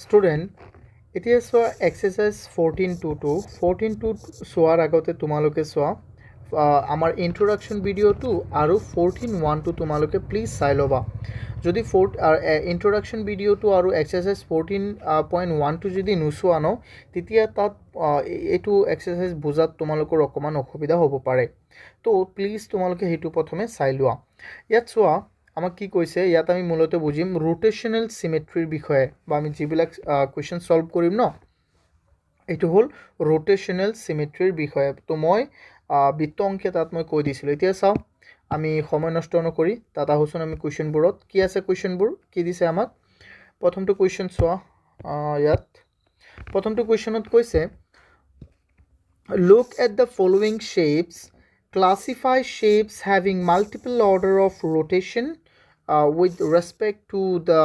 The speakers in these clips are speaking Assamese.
Student, এতিয়া চোৱা এক্সাৰসাইজ 14.2 14.2 চোৱাৰ আগতে তোমালোকে চোৱা আমাৰ ইন্ট্ৰডাকশন ভিডিঅ'টো আৰু 14.1 তোমালোকে প্লিজ চাই ল'বা যদি ইন্ট্ৰডাকশন ভিডিঅ'টো আৰু এক্সাৰসাইজ 14.1 যদি নোচোৱা ন তেতিয়া তাত এইটো এক্সাৰসাইজ বুজাত তোমালোকৰ অকমান অসুবিধা হ'ব পাৰে তো প্লিজ তোমালোকে হেতু প্ৰথমে চাই লোৱা ইয়াত চোৱা আমাক কি কৈছে ইয়াত আমি মূলত বুজিম ৰোটেশনাল সিমেট্ৰিৰ বিষয়ে বা আমি যিবিলাক কোৱেশ্চন সলভ কৰিম ন এটো হল ৰোটেশনাল সিমেট্ৰিৰ বিষয়ে তো মই বৃত্ত অংকে তাত মই কৈ দিছিলো এতিয়া চাও আমি সময় নষ্ট নকৰি তাত আহোচোন আমি কোৱেশ্চনবোৰত কি আছে কোৱেশ্চনবোৰ কি দিছে আমাক প্ৰথমটো কোৱেশ্চন চোৱা ইয়াত প্ৰথমটো কোৱেশ্চনত কৈছে look at the following shapes classify shapes having multiple order of rotation with respect to the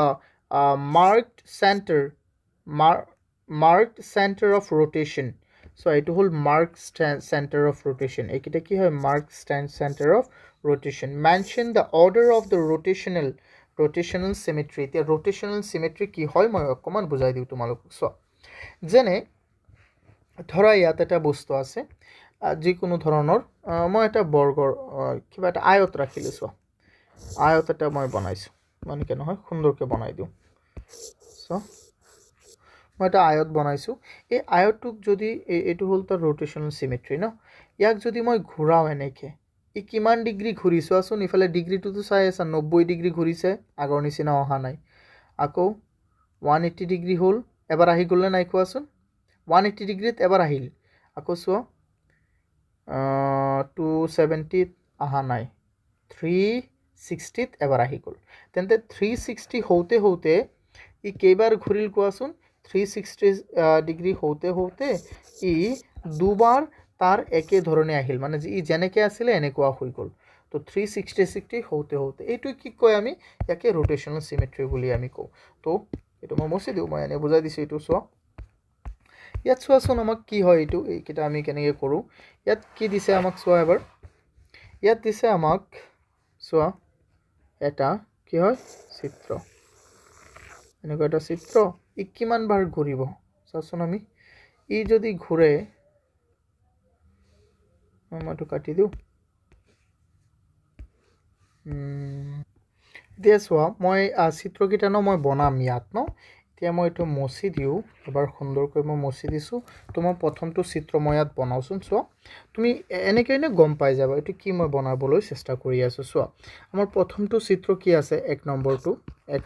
marked center of rotation so it whole marked center of rotation ekita ki hoy marked center of rotation mention the order of the rotational symmetry the rotational symmetry ki hoy moi okoman bujai diu tumalok so jene ধৰা ইয়াত এটা বস্তু আছে যিকোনো ধৰণৰ মই এটা বৰ্গৰ কিবা এটা আয়ত ৰাখিলো সো আয়ত এটা মই বনাইছো মানে কেন হয় সুন্দৰকে বনাই দিও সো মই এটা আয়ত বনাইছো এই আয়তটোক যদি এটো হল তাৰ ৰোটেশনাল সিমেট্ৰি ন ইয়াক যদি মই ঘোৰাও এনেকে ই কিমান ডিগ্ৰী ঘুৰিছো আসুন ইফালে ডিগ্ৰীটো তো চাই আছে 90 ডিগ্ৰী ঘুৰিছে আগৰ নিচিনা অহা নাই আকৌ 180 ডিগ্ৰী হল এবাৰ আহি গলে নাই কোৱাচোন 180 ডিগ্ৰীত এবাৰ আহিল আকৌ সো 270 আহা নাই 360 ত এবাৰ আহি গল তেন্তে 360 হওতে হওতে ই কেইবাৰ ঘুৰিল কোৱাচোন 360 ডিগ্ৰী হওতে হওতে ই দুবাৰ তাৰ একে ধৰণে আহিল মানে ই জেনেকে আছিল এনেকুৱা হৈ গল তো 360 হওতে হওতে এইটো কি কয় আমি ইয়াকে ৰোটেশনাল সিমেট্ৰি বুলি আমি কও তো এটো মই মছি দিও মই এনে বুজাই দিছো এটো চোৱা ইয়াত চোৱাচোন আমাক কি হয় এটো এইকিটা আমি কেনেকে কৰো ইয়াত কি দিছে আমাক চোৱা এবাৰ ইয়াত দিছে আমাক চোৱা এটা কি হয় চিত্ৰ এনেকুৱা এটা চিত্ৰ ই কিমান বাৰ ঘূৰিব চাচোন আমি ই যদি ঘূৰে মইটো কাটি দিও দিয়া চোৱা মই চিত্ৰকিটা ন মই বনাম ইয়াত ন এতিয়া মই এটো মছি দিও এবাৰ সুন্দৰকৈ মই মছি দিছো তো মই প্ৰথমটো চিত্ৰ মই ইয়াত বনাওচোন চোৱা তুমি এনেকৈ গম পাই যাবা এটো কি মই বনাবলৈ চেষ্টা কৰি আছো চোৱা আমাৰ প্ৰথমটো চিত্ৰ কি আছে এক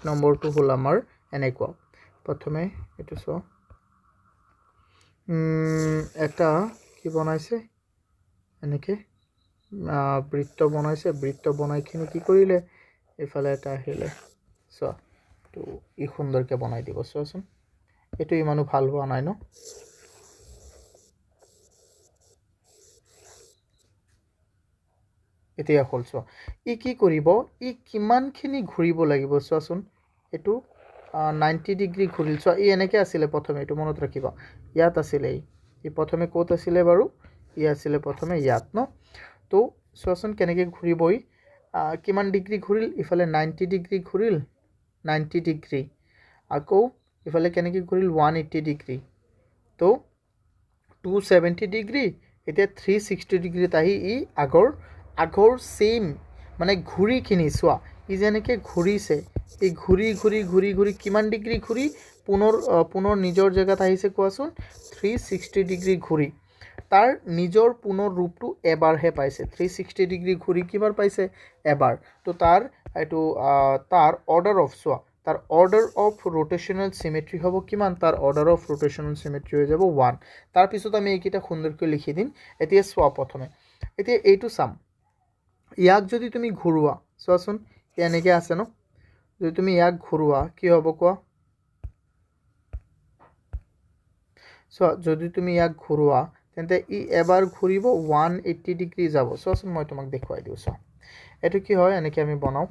নম্বৰটো হল আমাৰ এনেকুৱা প্ৰথমে এটো চোৱা এটা কি বনাইছে এনেকে বৃত্ত বনাইছে বৃত্ত বনাইখিনি কি কৰিলে এফালে এটা আহিলে চোৱা তো ই সুন্দৰকে বনাই দিব চোৱাচোন এটো ইমানো ভাল হোৱা নাই ন এতিয়া হল চোৱা ই কি কৰিব ই কিমানখিনি ঘুৰিব লাগিব চোৱাচোন এটো 90 ডিগ্ৰী ঘুৰিল চোৱা ই এনেকে আছিল প্ৰথমে এটো মনত ৰাখিবা ইয়াত আছিল ই প্ৰথমে কোত আছিল বাৰু ই আছিল প্ৰথমে ইয়াত ন তো চোৱাচোন কেনেকে ঘুৰিবই কিমান ডিগ্ৰী ঘুৰিল ইফালে 90 ডিগ্ৰী ঘুৰিল 90 ডিগ্ৰী আকৌ ইফালে কেনেকে ঘুৰিল 180 ডিগ্ৰী তো 270 ডিগ্ৰী এতিয়া 360 ডিগ্ৰীত আহি ই আগৰ সেম মানে ঘুৰি কিনি চোৱা ই যেনেকে ঘুৰিছে এই ঘুৰি কিমান ডিগ্ৰী ঘুৰি পুনৰ নিজৰ জায়গাত আহিছে কোৱাচোন 360 ডিগ্ৰী ঘুৰি তাৰ নিজৰ পুনৰ ৰূপটো এবাৰহে পাইছে 360 ডিগ্ৰী ঘুৰি কিবাৰ পাইছে এবাৰ তো তাৰ এটো তাৰ অৰ্ডাৰ অফ চোৱা তাৰ অৰ্ডাৰ অফ ৰোটেশনাল সিমেট্ৰি হ'ব কিমান তাৰ অৰ্ডাৰ অফ ৰোটেশনাল সিমেট্ৰি হৈ যাব 1 তাৰ পিছত আমি এইকিটা সুন্দৰকৈ লিখি দিম এতিয়া চোৱা প্ৰথমে এতিয়া এইটো সাম ইয়াক যদি তুমি ঘুৰুৱা চোৱাচোন এনেকে আছে ন যদি তুমি ইয়াক ঘুৰুৱা কি হ'ব কোৱা চোৱা যদি তুমি ইয়াক ঘুৰুৱা তেন্তে ই এবাৰ ঘুৰিব 180 ডিগ্ৰী যাব চোৱাচোন মই তোমাক দেখুৱাই দিও চোৱা এটো কি হয় এনেকে আমি বনাও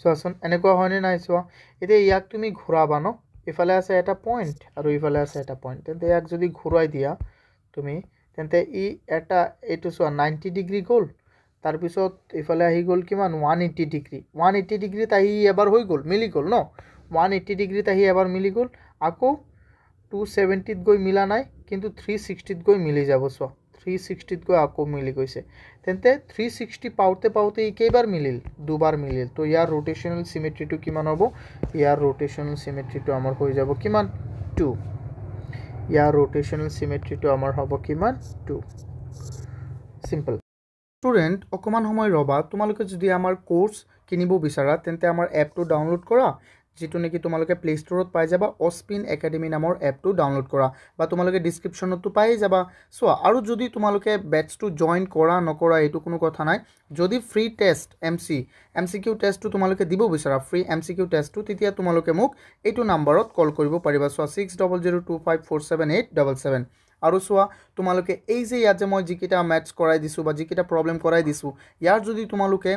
চোৱাচোন এনেকুৱা হয়নে নাই চোৱা এতিয়া ইয়াক তুমি ঘুৰাবা ন ইফালে আছে এটা পয়েন্ট আৰু ইফালে আছে এটা পয়েন্ট তেন্তে ইয়াক যদি ঘুৰাই দিয়া তুমি তেন্তে ই এটা এইটো চোৱা 90 ডিগ্ৰী গ'ল তাৰপিছত ইফালে আহি গ'ল কিমান 180 ডিগ্ৰী 180 ডিগ্ৰীত আহি এবাৰ হৈ গ'ল মিলি গ'ল ন 180 ডিগ্ৰীত আহি এবাৰ মিলি গ'ল আকৌ 270ত গৈ মিলা নাই কিন্তু 360ত গৈ মিলি যাব চোৱা 360ত গৈ আকৌ মিলি গৈছে তেন্তে 360 পাওঁতে পাওঁতে ই কেইবাৰ মিলিল দুবাৰ মিলিল তো ইয়াৰ ৰোটেশনাল সিমেট্ৰিটো কিমান হ'ব ইয়াৰ ৰোটেশনাল সিমেট্ৰিটো আমাৰ হৈ যাব কিমান 2 ইয়াৰ ৰোটেশনাল সিমেট্ৰিটো আমাৰ হ'ব কিমান 2 সিম্পল স্টুডেন্ট অকমান সময় ৰবা তোমালোকে যদি আমাৰ কোৰ্স কিনিব বিচাৰা তেন্তে আমাৰ এপটো ডাউনলোড কৰা যেটো নেকি তোমালোকে প্লে ষ্টৰত পাই যাবা অস্পিন একাডেমি নামৰ এপটো ডাউনলোড কৰা বা তোমালোকে ডেসক্ৰিপচনতো পাই যাবা সো আৰু যদি তোমালোকে বেটছটো জয়েন কৰা নকৰা এটো কোনো কথা নাই যদি ফ্ৰী টেষ্ট এমসিকিউ টেষ্টটো তোমালোকে দিব বিচাৰা ফ্ৰী এমসিকিউ টেষ্টটো তেতিয়া তোমালোকে মোক এইটো নম্বৰত কল কৰিব পাৰিবা সো 6002547877 আৰু সোয়া তোমালোকে এই যে ইয়াত যে মই জিকিটা ম্যাথছ কৰাই দিছো বা জিকিটা প্ৰবলেম কৰাই দিছো ইয়াৰ যদি তোমালোকে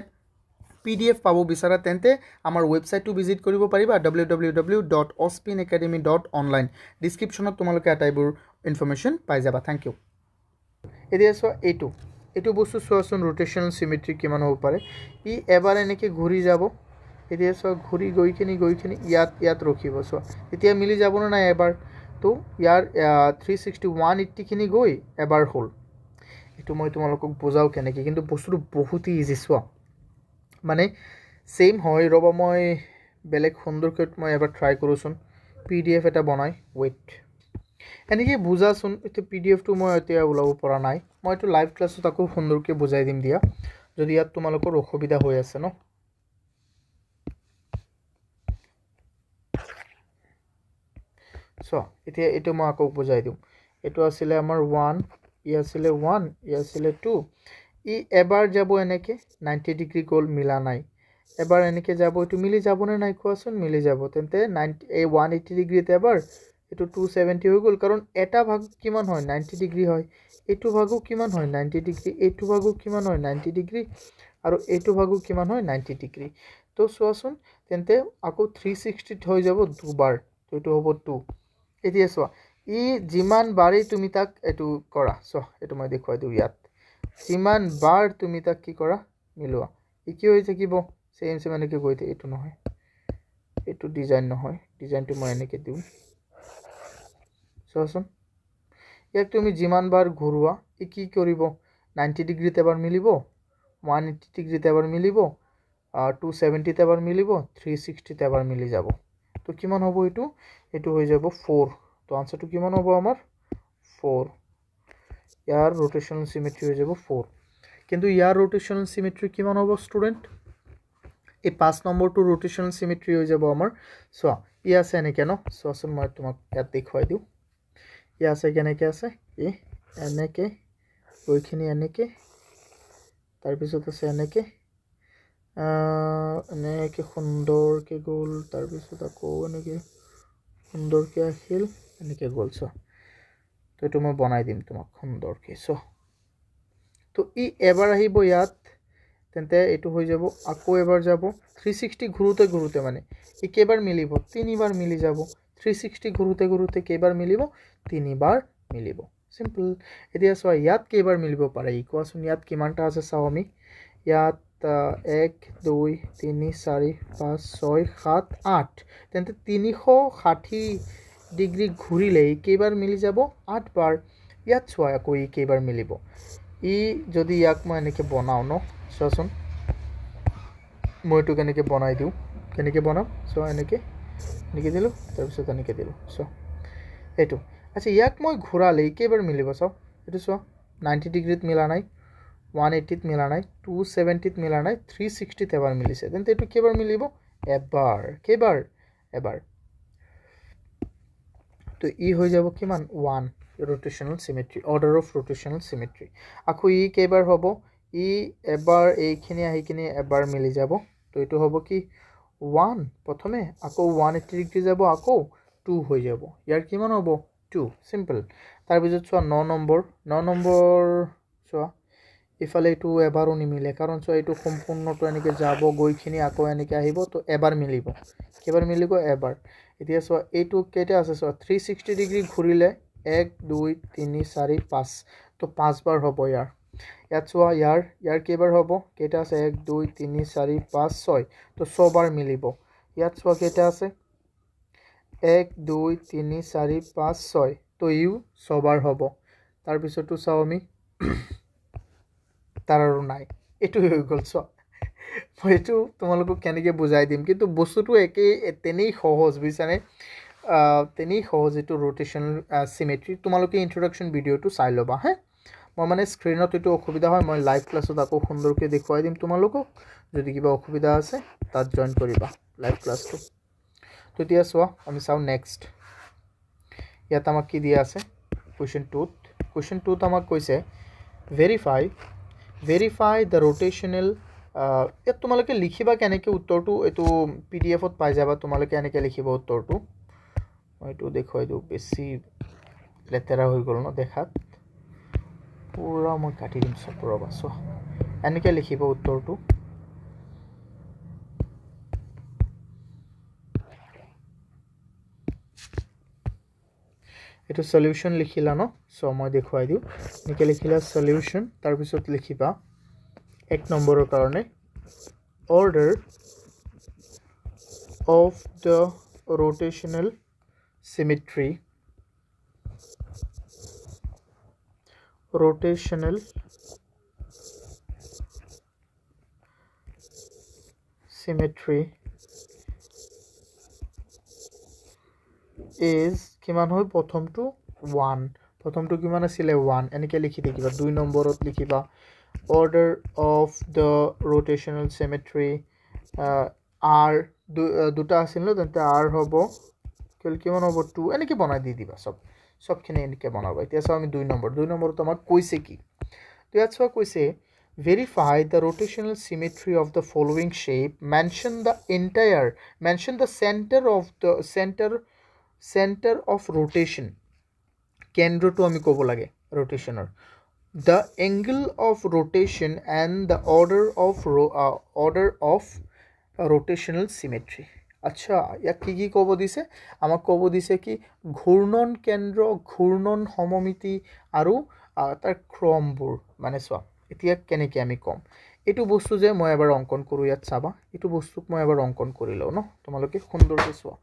PDF পাবো বিচাৰা তেন্তে আমাৰ ওয়েবসাইটটো ভিজিট কৰিব পাৰিবা www.ospinacademy.online ডেসক্ৰিপচনত তোমালোকে আটাইবোৰ ইনফৰমেশন পাই যাবা থ্যাংক ইউ এতিয়া সো এইটো বস্তু সোৱাচোন ৰোটেশনাল সিমেট্ৰি কিমান হ'ব পাৰে ই এবাৰ এনেকে ঘূৰি যাব এতিয়া সো ঘূৰি গৈখিনি ইয়াত ৰখিব সো এতিয়া মিলি যাব না এবাৰ তো ইয়াৰ 360 180 খিনি গৈ এবাৰ হল এটো মই তোমালোকক বুজাও কেনেকে কিন্তু বস্তুটো বহুত ইজি সোৱা মানে সেম হয় ৰবা মই বেলেগ সুন্দৰকৈ মই এবাৰ ট্ৰাই কৰোচোন PDF এটা বনাই ওয়েট এনেকে বুজাচোন এটো PDF টো মই এতিয়া উলাব পৰা নাই মই এটো লাইভ ক্লাছত আকৌ সুন্দৰকৈ বুজাই দিম দিয়া যদি ইয়াত তোমালোকৰ অসুবিধা হৈ আছে ন সো এতিয়া এটো মই আকৌ বুজাই দিম এটো আছিল আমাৰ 1 ই আছিল 1 ই আছিল 2 ই এবাৰ যাব এনেকে 90 ডিগ্ৰী গল মিলা নাই এবাৰ এনেকে যাব এটো মিলি যাব না নাই কোৱাচোন মিলি যাব তেন্তে 90 এই 180 ডিগ্ৰীতে এবাৰ এটো 270 হৈ গল কাৰণ এটা ভাগ কিমান হয় 90 ডিগ্ৰী হয় এটো ভাগো কিমান হয় 90 ডিগ্ৰী এটো ভাগো কিমান হয় 90 ডিগ্ৰী আৰু এটো ভাগো কিমান হয় 90 ডিগ্ৰী তো সোৱাচোন তেন্তে আকৌ 360 হৈ যাব দুবাৰ তো এটো হ'ব 2 এতিয়া সোৱা ই যিমান বাৰে তুমি তাক এটো কৰা সো এটো মই দেখুৱাই দিউ ইয়াত যিমান বাৰ তুমি তাক কি কৰা মিলোৱা ই কি হৈ থাকিব সেম এনেকে গইতে এটো নহয় এটো ডিজাইন নহয় ডিজাইনটো মই এনেকে দিউ সোৱাচোন ইয়াক তুমি যিমান বাৰ ঘুৰুৱা ই কি কৰিব 90 ডিগ্ৰীতে এবাৰ মিলিব 180 ডিগ্ৰীতে এবাৰ মিলিব 270 তে এবাৰ মিলিব 360 তে এবাৰ মিলি যাব তো কিমান হ'ব এটো হৈ যাব 4 তো আনসারটো কিমান হ'ব আমাৰ 4 ইয়াৰ ৰোটেশনাল সিমেট্ৰি হৈ যাব 4 কিন্তু ইয়াৰ ৰোটেশনাল সিমেট্ৰি কিমান হ'ব স্টুডেন্ট এই 5 নম্বৰটো ৰোটেশনাল সিমেট্ৰি হৈ যাব আমাৰ সো ই আছে এনেকে ন সোৱাচোন মই তোমাক ইয়াত দেখুৱাই দিউ ই আছে কেনেকে আছে ই এনেকে ওইখিনি এনেকে তাৰ পিছত আছে এনেকে এনেকে সুন্দৰকে গ'ল তাৰ পিছত আকৌ এনেকে সুন্দৰকে আহিল এনেকে গ'ল সো তো এটো মই বনাই দিম তোমাক সুন্দৰকে সো তো ই এবাৰ আহিব ইয়াত তেন্তে এটো হৈ যাব আকৌ এবাৰ যাব 360 ঘুৰুতে মানে ই কেবাৰ মিলিব তিনিবাৰ মিলি যাব 360 ঘুৰুতে কেবাৰ মিলিব তিনিবাৰ মিলিব সিম্পল এতিয়া সো ইয়াত কেবাৰ মিলিব পাৰে ই কোৱাচোন ইয়াত কিমানটা আছে চাও আমি ইয়াত 1 2 3 4 5 6 7 8 তেন্তে 360 ডিগ্ৰী ঘুৰিলে কেবাৰ মিলি যাব 8 বাৰ ইয়াত সোয়া আকৌ ই কেবাৰ মিলিব ই যদি ইয়াক মই এনেকে বনাও ন সোৱাচোন মই এটো কেনেকে বনাই দিউ কেনেকে বনাম সো এনেকে দিলু তাৰ পিছত এনেকে দিলু সো এটো আচ্ছা ইয়াক মই ঘুৰালে কেবাৰ মিলিব সো এটো সো 90 ডিগ্ৰীত মিলা নাই 180 ত মিলা নাই 270 ত মিলা নাই 360 ত এবাৰ মিলিছে তেন্তে এটো কেবাৰ মিলিব এবাৰ কেবাৰ এবাৰ তো ই হৈ যাব কিমান 1 rotational symmetry order of rotational symmetry আকৌ ই কেবাৰ হ'ব ই এবাৰ এইখিনি আহিকিনি এবাৰ মিলি যাব তো এটো হ'ব কি 1 প্ৰথমে আকৌ 180 ডিগ্ৰী যাব আকৌ 2 হৈ যাব ইয়াৰ কিমান হ'ব 2 সিম্পল তাৰ পিছত সোয়া 9 নম্বৰ সোয়া ইফালে এটো এবাৰো নিমিলে কাৰণ সোয়া এটো সম্পূৰ্ণটো এনেকে যাব গৈখিনি আকৌ এনেকে আহিব তো এবাৰ মিলিব কেবাৰ মিলিব এবাৰ এতিয়া সোয়া এটো কেটা আছে সোয়া 360 ডিগ্ৰী ঘুৰিলে 1 2 3 4 5 তো 5 বাৰ হ'ব ইয়াৰ ইয়াত চোৱা ইয়াৰ কেইবাৰ হ'ব কেইটা আছে 1 2 3 4 5 6 তো 6 বাৰ মিলিব ইয়াত চোৱা কেইটা আছে 1 2 3 4 5 6 তো ইউ 6 বাৰ হ'ব তাৰ পিছতো চাও আমি তাৰ আৰু নাই এটো হৈ গ'ল চোৱা মই এটো তোমালোকক কেনেকৈ বুজাই দিম কিন্তু বস্তুটো একে তেনেই সহজ বুজিছানে তেনেই সহজ এটো ৰোটেশনাল সিমেট্ৰি তোমালোকে ইন্ট্ৰোডাকশন ভিডিওটো চাই লবা হে মই মানে স্ক্ৰিনত এটো অসুবিধা হয় মই লাইভ ক্লাছত আকৌ সুন্দৰকৈ দেখুৱাই দিম তোমালোকক যদি কিবা অসুবিধা আছে তাত জয়েন কৰিবা লাইভ ক্লাছটো তো এতিয়া চোৱা আমি চাও নেক্সট ইয়াত আমাক কি দিয়া আছে কোৱেশ্চন 2 আমাক কৈছে verify the rotational ইয়াত তোমালোকে লিখিবা কেনেকৈ উত্তৰটো এটো পিডিএফত পাই যাবা তোমালোকে এনেকৈ লিখিবা উত্তৰটো মই এটো দেখুৱাই দিও বেছি লেতেৰা হৈ গ'ল ন দেখাত পুৰা মই কাটি দিম সব ৰবা সো এনেকৈ লিখিবা উত্তৰটো এটো সলিউশন লিখিলা ন সো মই দেখুৱাই দিও এনেকৈ লিখিলা সলিউশন তাৰ পিছত লিখিবা 1 নম্বৰৰ কাৰণে order of the rotational symmetry is কিমান হয় প্ৰথমটো 1 প্ৰথমটো কিমান আছিল 1 এনেকৈ লিখি দিবা 2 নম্বৰত লিখিবা order of the rotational symmetry r দুটা আছিল ন তেন্তে r হ'ব কিমান হ'ব 2 এনেকৈ বনাই দি দিবা সবখিনি এনেকৈ বনাবা এতিয়া চাও আমি 2 নম্বৰত আমাক কৈছে কি তো ইয়াত চোৱা কৈছে verify the rotational symmetry of the following shape mention the center of rotation কেন্দ্ৰটো আমি ক'ব লাগে rotational the angle of rotation and the order of rotational symmetry আচ্ছা ইয়াক কি ক'ব দিছে আমাক ক'ব দিছে কি ঘূৰ্ণন কেন্দ্ৰ ঘূৰ্ণন সমমিতি আৰু তাৰ ক্ৰমবোৰ মানে চোৱা এতিয়া কেনেকৈ আমি কম এটো বস্তু যে মই এবাৰ অঙ্কন কৰো ইয়াত চাবা এটো বস্তুক মই এবাৰ অঙ্কন কৰি লও ন তোমালোকে সুন্দৰকৈ চোৱা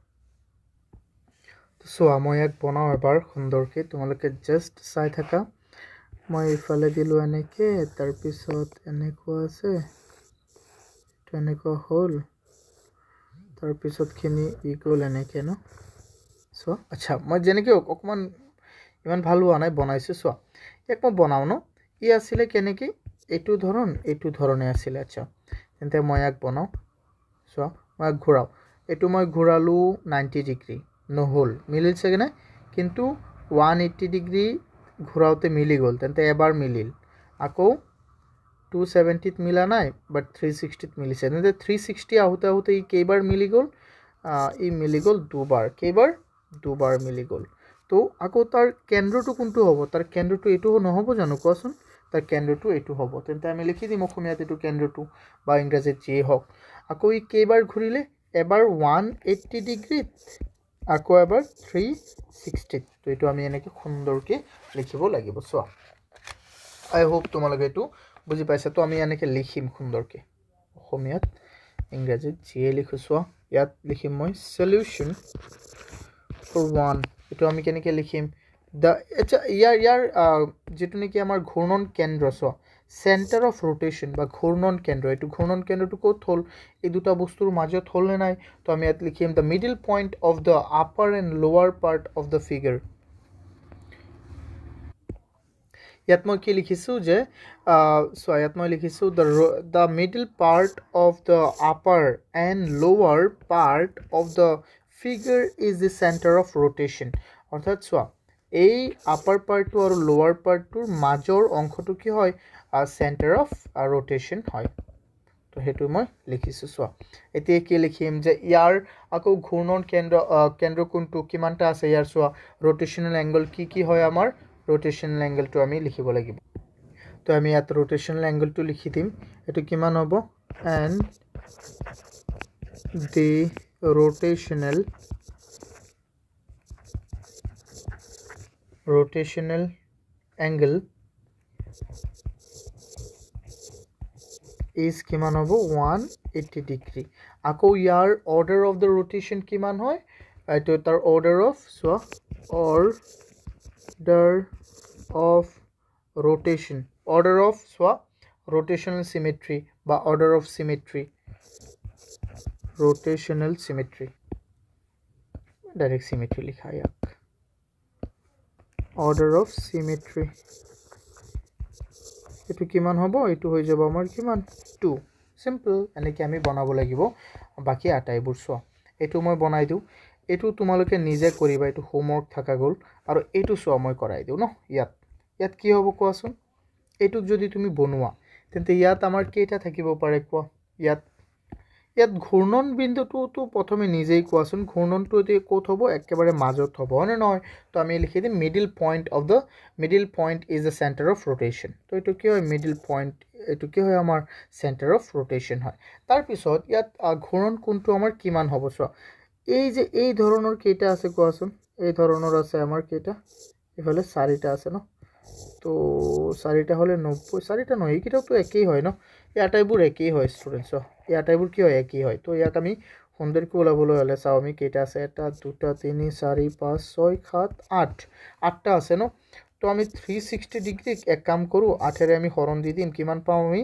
তো চোৱা মই ইয়াক বনাও এবাৰ সুন্দৰকৈ তোমালোকে জাস্ট চাই থাকা মই ইফালে দিলো এনেকৈ তাৰ পিছত এনেকুৱা আছে তো এনেকুৱা হ'ল তাৰ পিছত খিনি ইকুৱেল এনেকৈ ন চোৱা আচ্ছা মই যেনেকৈ অকমান ইমান ভাল হোৱা নাই বনাইছো চোৱা এক মই বনাও ন ই আছিলে কেনেকৈ এটো ধৰণে আছিলে আচ্ছা তেন্তে মই ইয়াক বনাও চোৱা মই ঘূৰাও এটো মই ঘূৰালো 90 ডিগ্ৰী নহল মিলিল চাগে না কিন্তু 180 ডিগ্ৰী ঘূৰাওতে মিলি গ'ল তেন্তে এবাৰ মিলিল আকৌ 270 ত মিলা নাই বাট 360 ত মিলিছে তেন্তে 360 আহোতে ই কেইবাৰ মিলি গ'ল ই মিলি গ'ল দুবাৰ মিলি গ'ল তো আকৌ তাৰ কেন্দ্ৰটো কোনটো হ'ব তাৰ কেন্দ্ৰটো এটো নহব জানো কোৱাচোন তাৰ কেন্দ্ৰটো এটো হ'ব তেন্তে আমি লিখি দিম অসমীয়াত এটো কেন্দ্ৰটো বা ইংৰাজীত যি হওক আকৌ ই কেইবাৰ ঘূৰিলে এবাৰ 180 ডিগ্ৰীত আকৌ এবাৰ 360 তো এটো আমি এনেকৈ সুন্দৰকৈ লিখিব লাগিব চোৱা আই হোপ তোমালোকে এটো বুজি পাইছা তো আমি এনেকৈ লিখিম সুন্দৰকৈ অসমীয়াত ইংৰাজীত যি লিখো চোৱা ইয়াত লিখিম মই সলিউশন ফৰ 1 এটো আমি কেনেকৈ লিখিম the আচ্ছা ইয়াৰ যেটো নেকি আমাৰ ঘূৰ্ণন কেন্দ্ৰ চোৱা সেন্টাৰ অফ rotation বা ঘূৰ্ণন কেন্দ্ৰ এটো ঘূৰ্ণন কেন্দ্ৰটো ক'ত হ'ল এই দুটা বস্তুৰ মাজত হ'ল নে নাই তো আমি ইয়াত লিখিম the middle point of the upper and lower part of the figure ইয়াত মই কি লিখিছো যে চোৱা ইয়াত মই লিখিছো the middle part of the upper and lower part of the figure is the center of rotation অর্থাৎ চোৱা এই আপাৰ পাৰ্টটো আৰু লোৱাৰ পাৰ্টটোৰ মাজৰ অংশটো কি হয় সেন্টাৰ অফ rotation হয় তো হেতু মই লিখিছো চোৱা এতিয়া কি লিখিম যে ইয়াৰ আকৌ ঘূৰ্ণন কেন্দ্ৰ কোনটো কিমানটা আছে ইয়াৰ চোৱা rotational angle কি হয় আমাৰ rotational angle টো আমি লিখিব লাগিব তো আমি ইয়াত rotational angle টো লিখি দিম এটো কিমান হ'ব and the rotational angle is কিমান হ'ব 180 ডিগ্ৰী আকৌ ইয়াৰ অৰ্ডাৰ অফ দ্য ৰোটেশ্যন কিমান হয় এইটো তাৰ অৰ্ডাৰ অফ চোৱা order of rotation order of চোৱা rotational symmetry বা order of symmetry rotational symmetry direct symmetry লিখা ইয়াক order of symmetry এটো কিমান হ'ব এটো হৈ যাব আমাৰ কিমান 2 simple এনেকৈ আমি বনাব লাগিব বাকি আটাইবোৰ চোৱা এটো মই বনাই দিও এটো তোমালোকে নিজে কৰিবা এটো হোমৱৰ্ক থাকা গল আৰু এটো চোৱা মই কৰাই দিও ন ইয়াত কি হ'ব কোৱাচোন এটুক যদি তুমি বনোৱা তেন্তে ইয়াত আমাৰ কেইটা থাকিব পাৰে কোৱা ইয়াত ঘূৰ্ণন বিন্দুটো তো প্ৰথমে নিজেই কোৱাচোন ঘূৰ্ণনটো এতে কোত হ'ব একেবাৰে মাজত হ'ব না নহয় তো আমি লিখি দিম middle point is the centre of rotation তো এটো কি হয় মিডল পয়েন্ট এটো কি হয় আমাৰ সেন্টাৰ অফ ৰোটেশন হয় তাৰ পিছত ইয়াত ঘূৰ্ণন কোণটো আমাৰ কিমান হ'ব চোৱা এই যে এই ধৰণৰ কেইটা আছে কোৱাচোন এই ধৰণৰ আছে আমাৰ কেইটা ইফালে 4টা আছে ন তো 4টা হলে 90 4টা নহয় কিটাও তো একই হয় ন ইয়াটাইবোৰ একই হয় স্টুডেন্টস ইয়াটাইবোৰ কি হয় একই হয় তো ইয়াত আমি সুন্দৰকৈ ওলাবলৈ হলে চাও আমি কেইটা আছে 1 2 3 4 5 6 7 8 8টা আছে ন তো আমি 360 ডিগ্ৰী এক কাম কৰো 8 ৰে আমি হৰণ দি দিম কিমান পাও আমি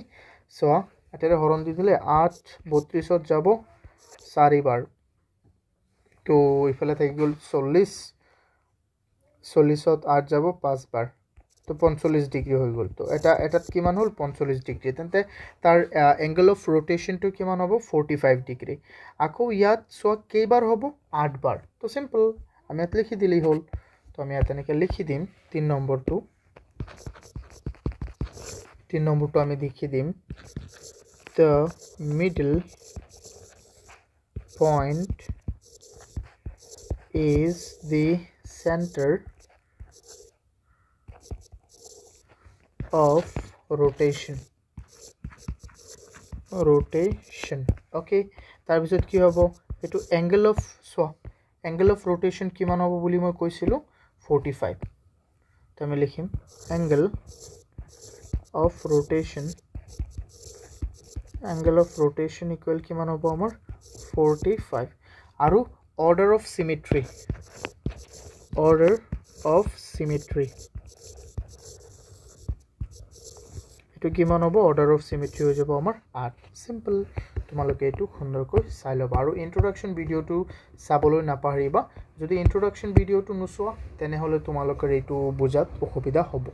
চোৱা 8 ৰে হৰণ দি দিলে 8 32 ত যাব 4 বাৰ তো ইফালে থাকি গল 40 40 ত 8 যাব 5 বাৰ তো 45 ডিগ্ৰী হৈ গল তো এটাত কিমান হল 45 ডিগ্ৰী তেন্তে তাৰ এংগল অফ ৰোটেশন তো কিমান হ'ব 45 ডিগ্ৰী আকৌ ইয়াত সো কেইবাৰ হ'ব 8 বাৰ তো সিম্পল আমি ইয়াত লিখি দিলেই হল তো আমি ইয়াত এনেকৈ লিখি দিম 3 নম্বৰটো আমি লিখি দিম the middle point is the center of rotation okay তাৰ পিছত কি হ'ব এটো angle of rotation কিমান হ'ব বুলি মই কৈছিলো 45 তো আমি লিখিম angle of rotation equal কিমান হ'ব আমাৰ 45 আৰু order of symmetry এটো কিমান হ'ব order of symmetry হৈ যাব আমাৰ 8 simple তোমালোকে এটো সুন্দৰকৈ চাই লবা আৰু ইন্ট্ৰোডাকশন ভিডিওটো চাবলৈ নাপাহৰিবা যদি ইন্ট্ৰোডাকশন ভিডিওটো নুচোৱা তেনে হলে তোমালোকৰ এটো বুজাত অসুবিধা হ'ব